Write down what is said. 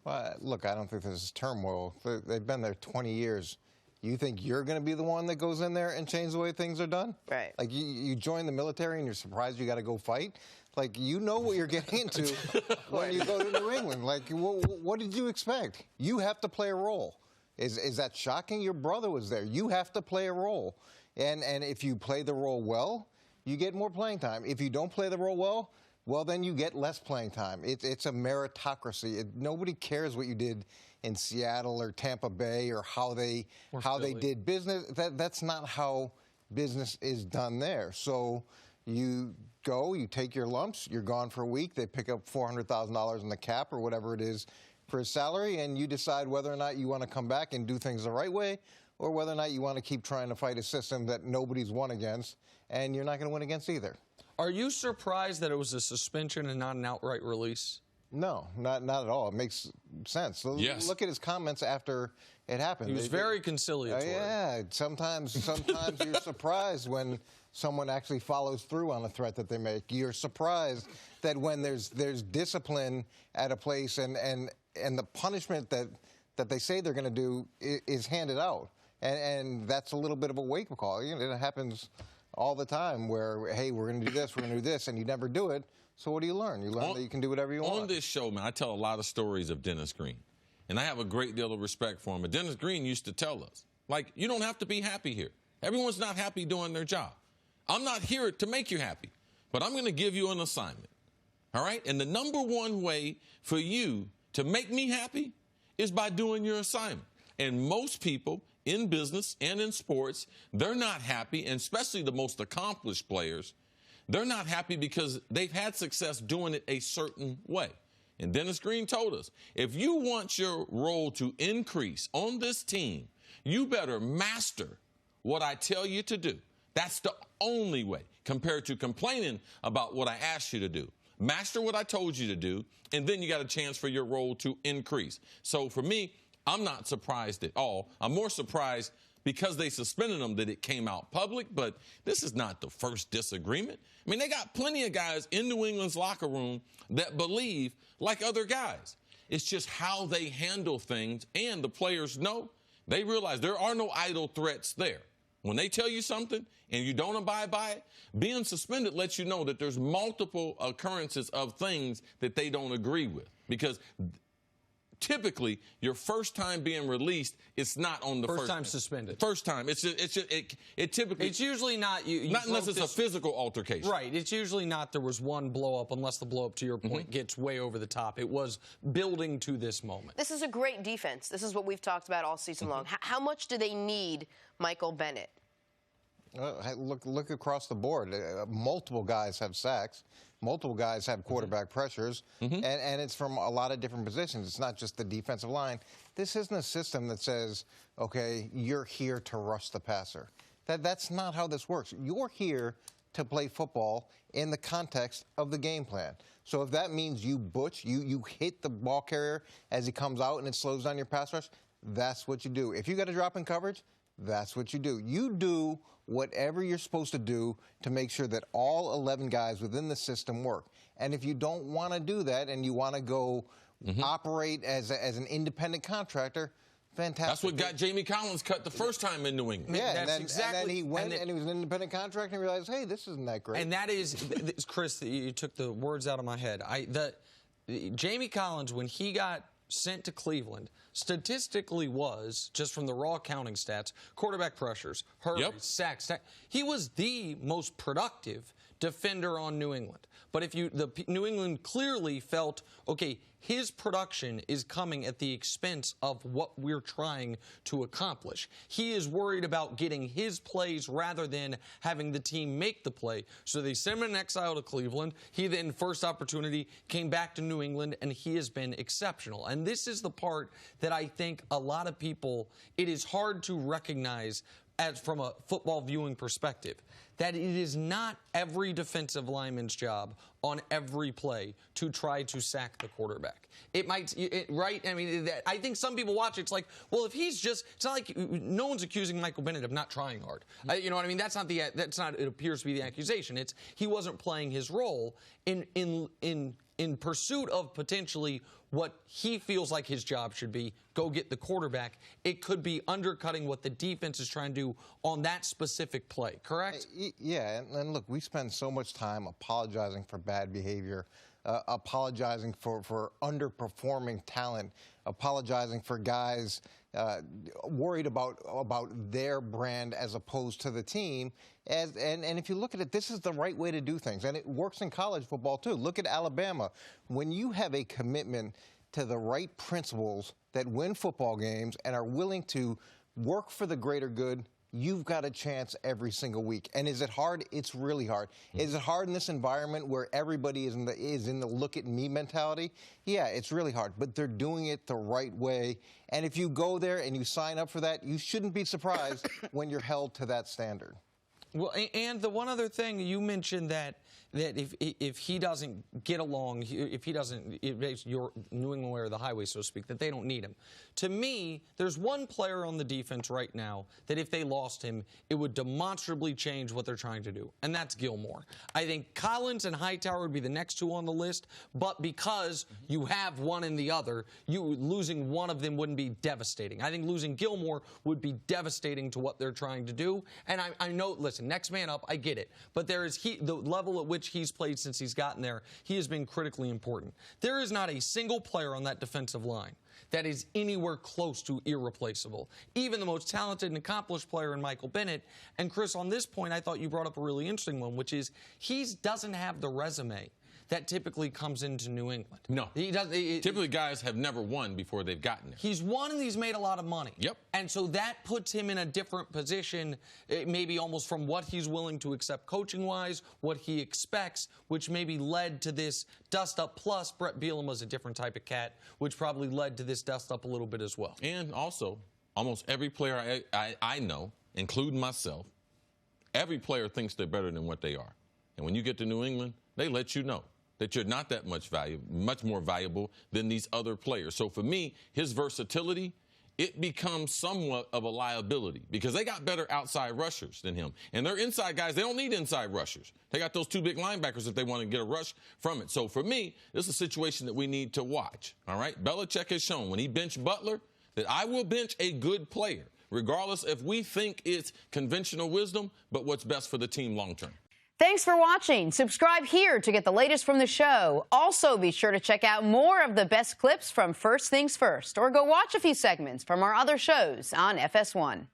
Well, look, I don't think this is turmoil. They've been there 20 years. You think you're going to be the one that goes in there and change the way things are done? Right. Like, you join the military and you're surprised you got to go fight? Like, you know what you're getting into when you go to New England. Like, what did you expect? You have to play a role. Is that shocking? Your brother was there. You have to play a role. And if you play the role well, you get more playing time. If you don't play the role well, then you get less playing time. It's a meritocracy. Nobody cares what you did in Seattle or Tampa Bay or how they did business. That's not how business is done there. So you go, you take your lumps, you're gone for a week. They pick up $400,000 in the cap or whatever it is for his salary, and you decide whether or not you want to come back and do things the right way or whether or not you want to keep trying to fight a system that nobody's won against, and you're not going to win against either. Are you surprised that it was a suspension and not an outright release? No, not at all. It makes sense. Yes. Look at his comments after it happened. He was very conciliatory. Yeah, sometimes you're surprised when someone actually follows through on a threat that they make. You're surprised that when there's discipline at a place and the punishment that they say they're going to do is handed out. And that's a little bit of a wake-up call. You know, it happens all the time where, hey, we're going to do this, we're going to do this, and you never do it. So what do you learn? You learn that you can do whatever you want. On this show, man, I tell a lot of stories of Dennis Green, and I have a great deal of respect for him. But Dennis Green used to tell us, like, you don't have to be happy here. Everyone's not happy doing their job. I'm not here to make you happy, but I'm going to give you an assignment, all right? And the number one way for you to make me happy is by doing your assignment. And most people in business and in sports, they're not happy, and especially the most accomplished players, they're not happy because they've had success doing it a certain way. And Dennis Green told us, if you want your role to increase on this team, you better master what I tell you to do. That's the only way, compared to complaining about what I asked you to do. Master what I told you to do, and then you got a chance for your role to increase. So for me, I'm not surprised at all. I'm more surprised because they suspended him that it came out public, but this is not the first disagreement. I mean, they got plenty of guys in New England's locker room that believe like other guys. It's just how they handle things, and the players know, they realize there are no idle threats there. When they tell you something and you don't abide by it, being suspended lets you know that there's multiple occurrences of things that they don't agree with. Because typically, your first time being released, it's not on the first time suspended. First time. It typically. It's usually not. Not unless it's a physical altercation. Right. It's usually not there was one blow up, unless the blow up, to your point, gets way over the top. It was building to this moment. This is a great defense. This is what we've talked about all season long. How much do they need Michael Bennett? Look across the board. Multiple guys have sacks. Multiple guys have quarterback pressures, and it's from a lot of different positions. It's not just the defensive line. This isn't a system that says, okay, you're here to rush the passer. That's not how this works. You're here to play football in the context of the game plan. So if that means you hit the ball carrier as he comes out and it slows down your pass rush, that's what you do. If you got to drop in coverage, that's what you do. You do whatever you're supposed to do to make sure that all 11 guys within the system work. And if you don't want to do that and you want to go operate as an independent contractor, fantastic. That's what got Jamie Collins cut the first time in New England. Yeah, and then he went and he was an independent contractor and realized, hey, this isn't that great. And that is, Chris, you took the words out of my head. Jamie Collins, when he got sent to Cleveland, statistically was, just from the raw counting stats, quarterback pressures, hurries, sacks. He was the most productive defender on New England. But if New England clearly felt, okay, his production is coming at the expense of what we're trying to accomplish. He is worried about getting his plays rather than having the team make the play. So they sent him in exile to Cleveland. He then, first opportunity, came back to New England, and he has been exceptional. And this is the part that I think a lot of people, it is hard to recognize as from a football viewing perspective, that it is not every defensive lineman's job on every play to try to sack the quarterback. It might, right? I mean, I think some people watch it, it's like, well, if he's just, it's not like, no one's accusing Michael Bennett of not trying hard. You know what I mean? That's not, it appears to be the accusation. It's, he wasn't playing his role in in pursuit of potentially what he feels like his job should be, go get the quarterback, it could be undercutting what the defense is trying to do on that specific play, correct? Yeah, and look, we spend so much time apologizing for bad behavior, apologizing for underperforming talent, apologizing for guys worried about their brand as opposed to the team. And if you look at it, this is the right way to do things. And it works in college football, too. Look at Alabama. When you have a commitment to the right principles that win football games and are willing to work for the greater good, you've got a chance every single week. And is it hard? It's really hard. Is it hard in this environment where everybody is in the look at me mentality? Yeah, it's really hard. But they're doing it the right way. And if you go there and you sign up for that, you shouldn't be surprised when you're held to that standard. Well, and the one other thing you mentioned that if he doesn't get along, if you're New England way or the highway, so to speak, that they don't need him. To me, there's one player on the defense right now that if they lost him, it would demonstrably change what they're trying to do, and that's Gilmore. I think Collins and Hightower would be the next two on the list, but because you have one and the other, losing one of them wouldn't be devastating. I think losing Gilmore would be devastating to what they're trying to do, and I know, listen, next man up, I get it, but there is the level at which he's played since he's gotten there, he has been critically important. There is not a single player on that defensive line that is anywhere close to irreplaceable. Even the most talented and accomplished player in Michael Bennett. And Chris, on this point, I thought you brought up a really interesting one, which is he doesn't have the resume that typically comes into New England. No. Typically, guys have never won before they've gotten there. He's won and he's made a lot of money. Yep. And so that puts him in a different position, maybe almost from what he's willing to accept coaching-wise, what he expects, which maybe led to this dust-up. Plus, Brett Bielema was a different type of cat, which probably led to this dust-up a little bit as well. And also, almost every player I know, including myself, every player thinks they're better than what they are. And when you get to New England, they let you know that you're not that much more valuable than these other players. So for me, his versatility, it becomes somewhat of a liability because they got better outside rushers than him. And they're inside guys. They don't need inside rushers. They got those two big linebackers if they want to get a rush from it. So for me, this is a situation that we need to watch. All right? Belichick has shown when he benched Butler that I will bench a good player, regardless if we think it's conventional wisdom, but what's best for the team long term. Thanks for watching. Subscribe here to get the latest from the show. Also, be sure to check out more of the best clips from First Things First, or go watch a few segments from our other shows on FS1.